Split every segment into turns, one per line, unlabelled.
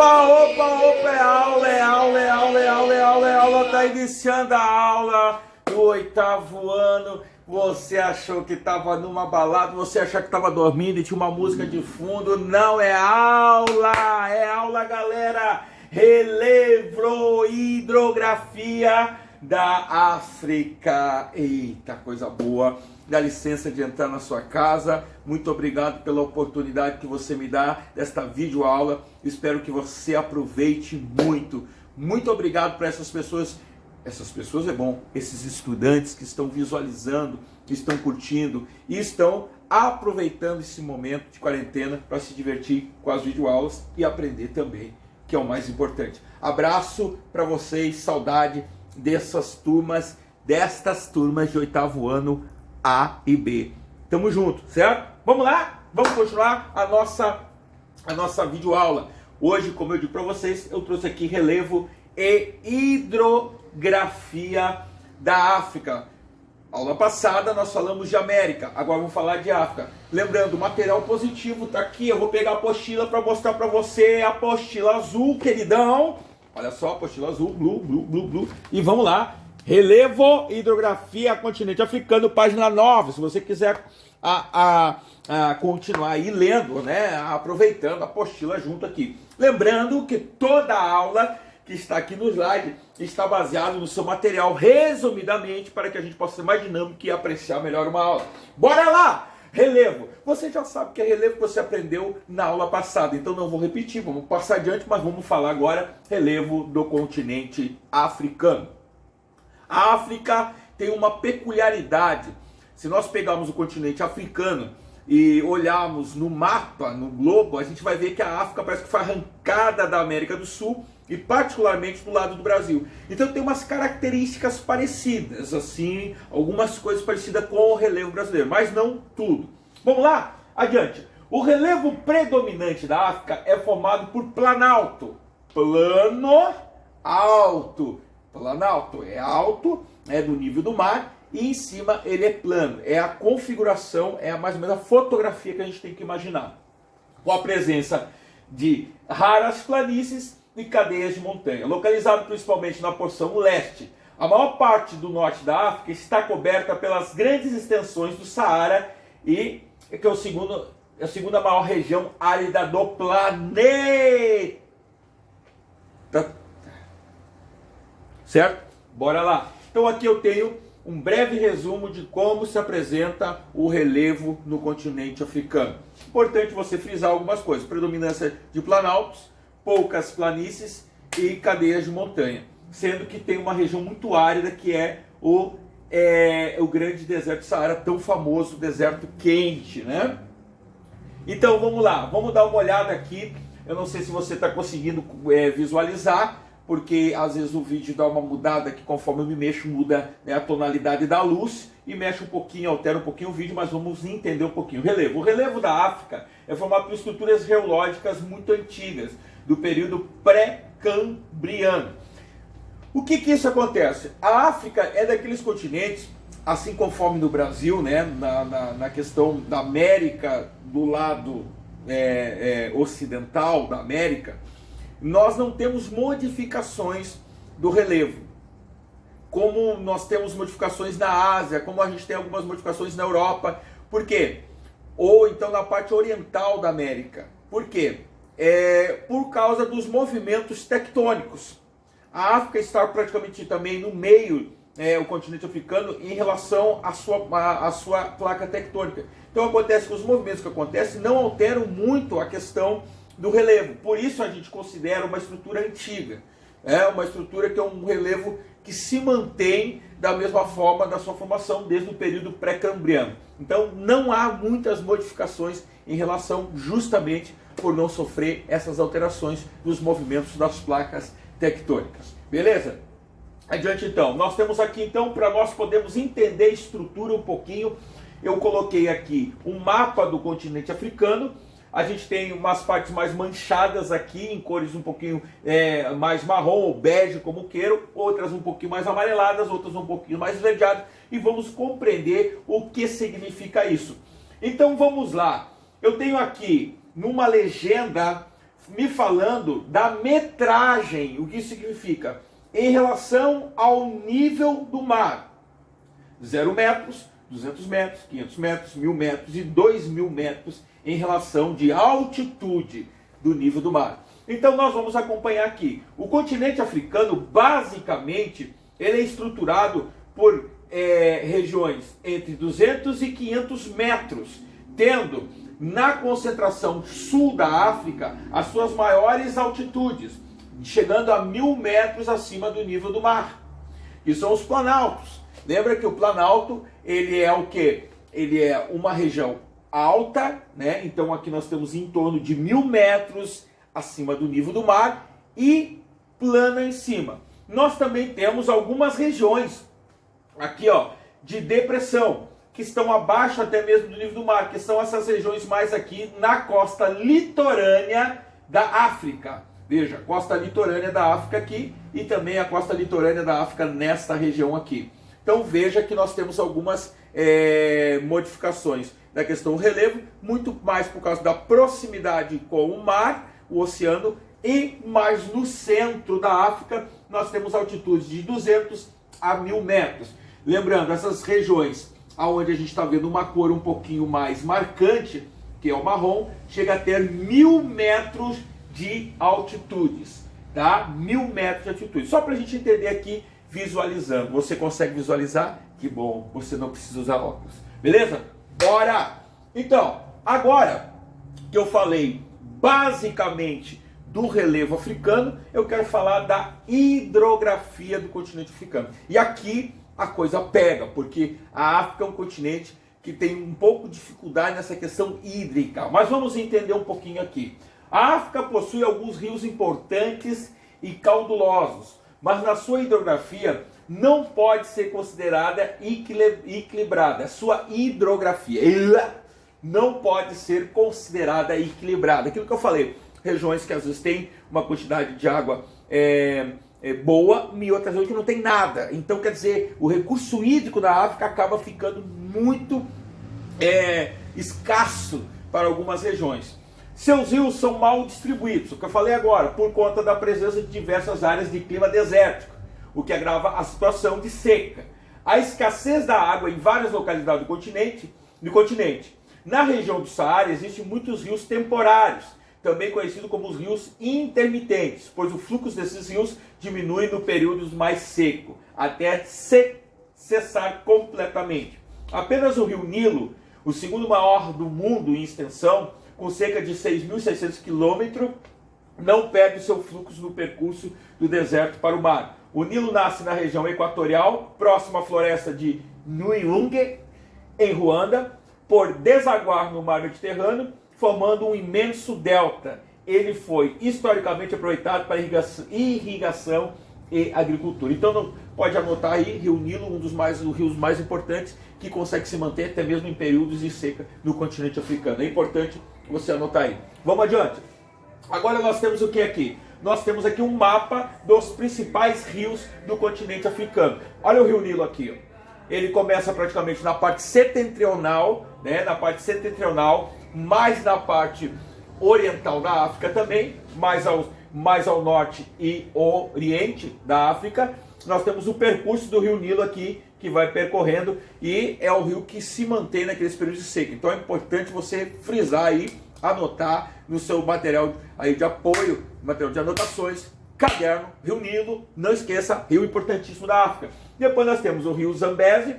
Opa, é aula, tá iniciando a aula do 8º ano. Você achou que tava numa balada, você achou que tava dormindo e tinha uma música de fundo. Não, é aula, galera. Relevo, hidrografia da África. Eita, coisa boa. Dá licença de entrar na sua casa. Muito obrigado pela oportunidade que você me dá desta videoaula. Espero que você aproveite muito. Muito obrigado para essas pessoas é bom, esses estudantes que estão visualizando, que estão curtindo e estão aproveitando esse momento de quarentena para se divertir com as videoaulas e aprender também, que é o mais importante. Abraço para vocês, saudade destas turmas de 8º ano A e B. Tamo junto, certo? Vamos lá? Vamos continuar a nossa videoaula. Hoje, como eu digo para vocês, eu trouxe aqui relevo e hidrografia da África. Aula passada nós falamos de América, agora vamos falar de África. Lembrando, o material positivo tá aqui, eu vou pegar a apostila para mostrar para você, a apostila azul, queridão. Olha só, apostila azul, blue. E vamos lá, relevo, hidrografia, continente africano, página 9. Se você quiser continuar aí lendo, né, aproveitando a apostila junto aqui. Lembrando que toda a aula que está aqui no slide está baseado no seu material, resumidamente, para que a gente possa ser mais dinâmico e apreciar melhor uma aula. Bora lá! Relevo. Você já sabe que é relevo que você aprendeu na aula passada, então não vou repetir, vamos passar adiante, mas vamos falar agora relevo do continente africano. A África tem uma peculiaridade. Se nós pegarmos o continente africano e olharmos no mapa, no globo, a gente vai ver que a África parece que foi arrancada da América do Sul e particularmente do lado do Brasil. Então tem umas características parecidas, assim, algumas coisas parecidas com o relevo brasileiro, mas não tudo. Vamos lá? Adiante. O relevo predominante da África é formado por planalto. Plano alto. Planalto é alto, é do nível do mar, e em cima ele é plano. É a configuração, é mais ou menos a fotografia que a gente tem que imaginar. Com a presença de raras planícies e cadeias de montanha, localizado principalmente na porção leste. A maior parte do norte da África está coberta pelas grandes extensões do Saara, e que é a segunda maior região árida do planeta. Certo? Bora lá. Então aqui eu tenho um breve resumo de como se apresenta o relevo no continente africano. Importante você frisar algumas coisas: predominância de planaltos, poucas planícies e cadeias de montanha, sendo que tem uma região muito árida que é o grande deserto Saara, tão famoso deserto quente, né? Então vamos lá, vamos dar uma olhada aqui. Eu não sei se você está conseguindo visualizar, porque às vezes o vídeo dá uma mudada aqui, conforme eu me mexo, muda, né, a tonalidade da luz e mexe um pouquinho, altera um pouquinho o vídeo, mas vamos entender um pouquinho. O relevo da África é formado por estruturas geológicas muito antigas, do período pré-cambriano. O que isso acontece? A África é daqueles continentes, assim conforme no Brasil, né, na questão da América, do lado ocidental da América, nós não temos modificações do relevo, como nós temos modificações na Ásia, como a gente tem algumas modificações na Europa. Por quê? Ou então na parte oriental da América. Por quê? Por causa dos movimentos tectônicos. A África está praticamente também no meio, o continente africano, em relação à sua placa tectônica. Então acontece que os movimentos que acontecem não alteram muito a questão do relevo. Por isso a gente considera uma estrutura antiga. É uma estrutura que é um relevo que se mantém da mesma forma da sua formação desde o período pré-cambriano. Então não há muitas modificações em relação, justamente por não sofrer essas alterações dos movimentos das placas tectônicas. Beleza? Adiante então. Nós temos aqui então, para nós podermos entender a estrutura um pouquinho, eu coloquei aqui um mapa do continente africano. A gente tem umas partes mais manchadas aqui, em cores um pouquinho mais marrom ou bege, como queiram, outras um pouquinho mais amareladas, outras um pouquinho mais esverdeadas, e vamos compreender o que significa isso. Então vamos lá. Eu tenho aqui, numa legenda me falando da metragem. O que isso significa? Em relação ao nível do mar. 0 metros, 200 metros, 500 metros, 1000 metros e 2000 metros em relação de altitude do nível do mar. Então nós vamos acompanhar aqui. O continente africano, basicamente, ele é estruturado por regiões entre 200 e 500 metros, tendo na concentração sul da África as suas maiores altitudes, chegando a 1000 metros acima do nível do mar, que são os planaltos. Lembra que o planalto, ele é o quê? Ele é uma região alta, né? Então aqui nós temos em torno de 1000 metros acima do nível do mar e plana em cima. Nós também temos algumas regiões aqui, ó, de depressão, que estão abaixo até mesmo do nível do mar, que são essas regiões mais aqui na costa litorânea da África. Veja, costa litorânea da África aqui e também a costa litorânea da África nesta região aqui. Então veja que nós temos algumas modificações da questão do relevo, muito mais por causa da proximidade com o mar, o oceano, e mais no centro da África nós temos altitudes de 200 a 1000 metros. Lembrando, essas regiões onde a gente está vendo uma cor um pouquinho mais marcante, que é o marrom, chega a ter 1000 metros de altitudes, tá? 1000 metros de altitude. Só para a gente entender aqui, visualizando. Você consegue visualizar? Que bom, você não precisa usar óculos. Beleza? Bora! Então, agora que eu falei basicamente do relevo africano, eu quero falar da hidrografia do continente africano. E aqui a coisa pega, porque a África é um continente que tem um pouco de dificuldade nessa questão hídrica. Mas vamos entender um pouquinho aqui. A África possui alguns rios importantes e caudulosos, mas na sua hidrografia não pode ser considerada equilibrada. Sua hidrografia não pode ser considerada equilibrada. Aquilo que eu falei, regiões que às vezes têm uma quantidade de água boa e outras regiões que não tem nada. Então, quer dizer, o recurso hídrico da África acaba ficando muito escasso para algumas regiões. Seus rios são mal distribuídos, o que eu falei agora, por conta da presença de diversas áreas de clima desértico, o que agrava a situação de seca. A escassez da água em várias localidades do continente. Na região do Saara existem muitos rios temporários, também conhecidos como os rios intermitentes, pois o fluxo desses rios diminui no período mais seco, até cessar completamente. Apenas o rio Nilo, o segundo maior do mundo em extensão, com cerca de 6.600 quilômetros, não perde seu fluxo no percurso do deserto para o mar. O Nilo nasce na região equatorial, próximo à floresta de Nyungwe, em Ruanda, por desaguar no mar Mediterrâneo, formando um imenso delta. Ele foi historicamente aproveitado para irrigação e agricultura. Então não pode anotar aí, Rio Nilo, um dos rios mais importantes, que consegue se manter até mesmo em períodos de seca no continente africano. É importante você anotar aí. Vamos adiante. Agora nós temos o que aqui? Nós temos aqui um mapa dos principais rios do continente africano. Olha o Rio Nilo aqui, ó. Ele começa praticamente na parte setentrional, né? Na parte setentrional, mais na parte oriental da África também, mais ao norte e oriente da África. Nós temos o percurso do Rio Nilo aqui, que vai percorrendo, e é o rio que se mantém naqueles períodos de seca. Então é importante você frisar aí, anotar no seu material aí de apoio, material de anotações, caderno, Rio Nilo, não esqueça, rio importantíssimo da África. Depois nós temos o rio Zambeze,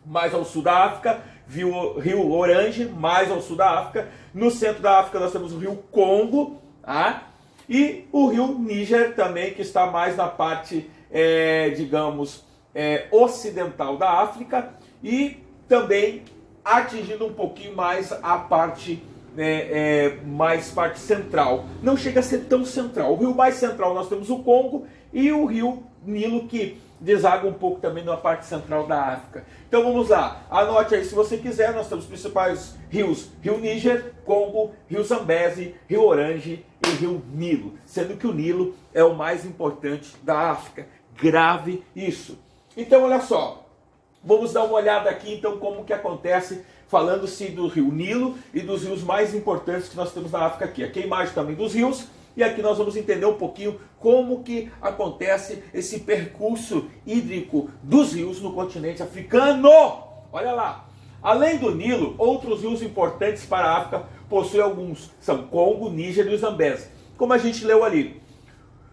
mais ao sul da África, rio Orange, mais ao sul da África. No centro da África nós temos o rio Congo, tá? E o rio Níger também, que está mais na parte, ocidental da África, e também atingindo um pouquinho mais a parte, mais parte central. Não chega a ser tão central. O rio mais central nós temos o Congo e o rio Nilo, que deságua um pouco também na parte central da África. Então vamos lá, anote aí se você quiser. Nós temos os principais rios: Rio Níger, Congo, Rio Zambeze, Rio Orange e Rio Nilo, sendo que o Nilo é o mais importante da África. Grave isso. Então olha só, vamos dar uma olhada aqui então como que acontece falando-se do rio Nilo e dos rios mais importantes que nós temos na África aqui. Aqui a imagem também dos rios, e aqui nós vamos entender um pouquinho como que acontece esse percurso hídrico dos rios no continente africano. Olha lá, além do Nilo, outros rios importantes para a África possuem alguns, são Congo, Níger e o Zambeze, como a gente leu ali.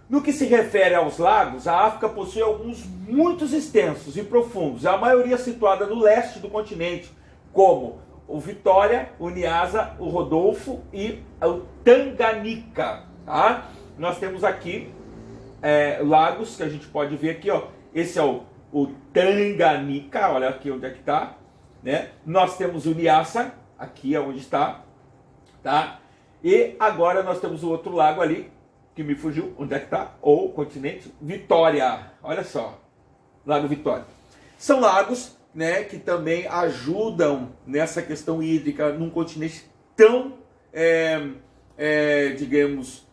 No que se refere aos lagos, a África possui alguns muito extensos e profundos, a maioria situada no leste do continente, como o Vitória, o Niassa, o Rodolfo e o Tanganica. Tá? Nós temos aqui lagos que a gente pode ver aqui, ó. Esse é o Tanganica, olha aqui onde é que está. Né? Nós temos o Niassa, aqui é onde está. Tá? E agora nós temos o outro lago ali, que me fugiu, onde é que está? Ou continente Vitória. Olha só, Lago Vitória. São lagos, né, que também ajudam nessa questão hídrica num continente tão, digamos,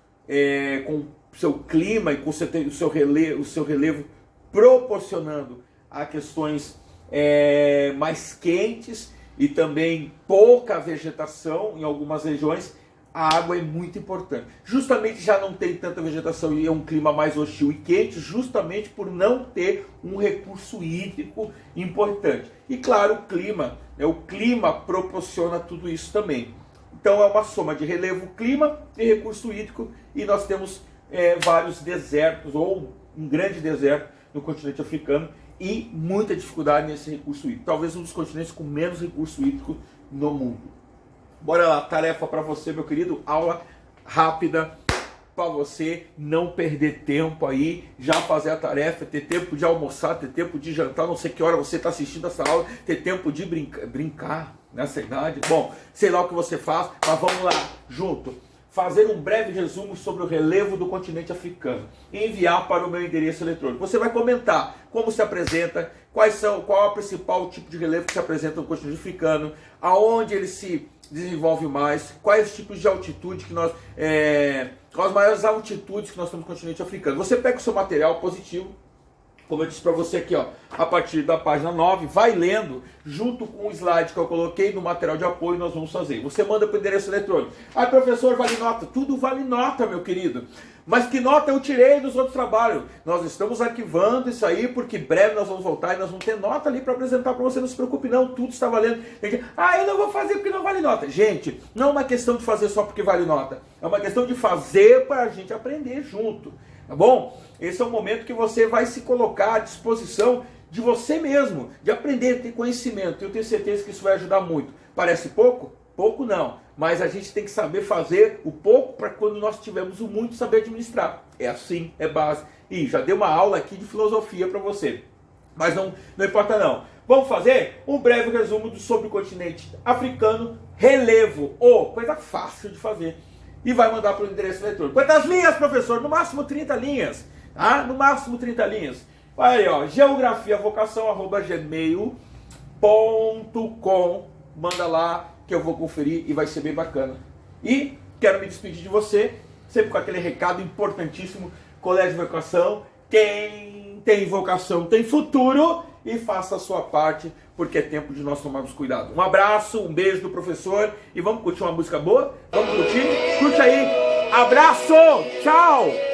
com seu clima e com o seu relevo proporcionando a questões mais quentes e também pouca vegetação em algumas regiões. A água é muito importante. Justamente já não tem tanta vegetação e é um clima mais hostil e quente, justamente por não ter um recurso hídrico importante. E claro, o clima proporciona tudo isso também. Então é uma soma de relevo, clima e recurso hídrico, e nós temos vários desertos, ou um grande deserto no continente africano, e muita dificuldade nesse recurso hídrico. Talvez um dos continentes com menos recurso hídrico no mundo. Bora lá, tarefa para você, meu querido, aula rápida para você não perder tempo aí, já fazer a tarefa, ter tempo de almoçar, ter tempo de jantar, não sei que hora você está assistindo essa aula, ter tempo de brincar nessa idade. Bom, sei lá o que você faz, mas vamos lá, junto. Fazer um breve resumo sobre o relevo do continente africano e enviar para o meu endereço eletrônico. Você vai comentar como se apresenta, qual é o principal tipo de relevo que se apresenta no continente africano, aonde ele se desenvolve mais, quais os tipos de altitude que nós, quais as maiores altitudes que nós temos no continente africano. Você pega o seu material positivo, como eu disse para você aqui, ó, a partir da página 9, vai lendo, junto com o slide que eu coloquei no material de apoio, nós vamos fazer. Você manda para o endereço eletrônico. Ah, professor, vale nota? Tudo vale nota, meu querido. Mas que nota eu tirei dos outros trabalhos? Nós estamos arquivando isso aí, porque em breve nós vamos voltar e nós vamos ter nota ali para apresentar para você. Não se preocupe não, tudo está valendo. Eu não vou fazer porque não vale nota. Gente, não é uma questão de fazer só porque vale nota. É uma questão de fazer para a gente aprender junto. Tá bom? Esse é o momento que você vai se colocar à disposição de você mesmo, de aprender, ter conhecimento. Eu tenho certeza que isso vai ajudar muito. Parece pouco? Pouco não. Mas a gente tem que saber fazer o pouco para quando nós tivermos o muito saber administrar. É assim, é base. E já dei uma aula aqui de filosofia para você. Mas não importa não. Vamos fazer um breve resumo sobre o continente africano, relevo. Coisa fácil de fazer. E vai mandar para o endereço eletrônico. Quantas linhas, professor? No máximo 30 linhas. Tá? No máximo 30 linhas. Olha aí, ó, geografiavocação@gmail.com. Manda lá que eu vou conferir e vai ser bem bacana. E quero me despedir de você, sempre com aquele recado importantíssimo: Colégio de Vocação, quem tem vocação tem futuro, e faça a sua parte, porque é tempo de nós tomarmos cuidado. Um abraço, um beijo do professor, e vamos curtir uma música boa? Vamos curtir? Curte aí! Abraço! Tchau!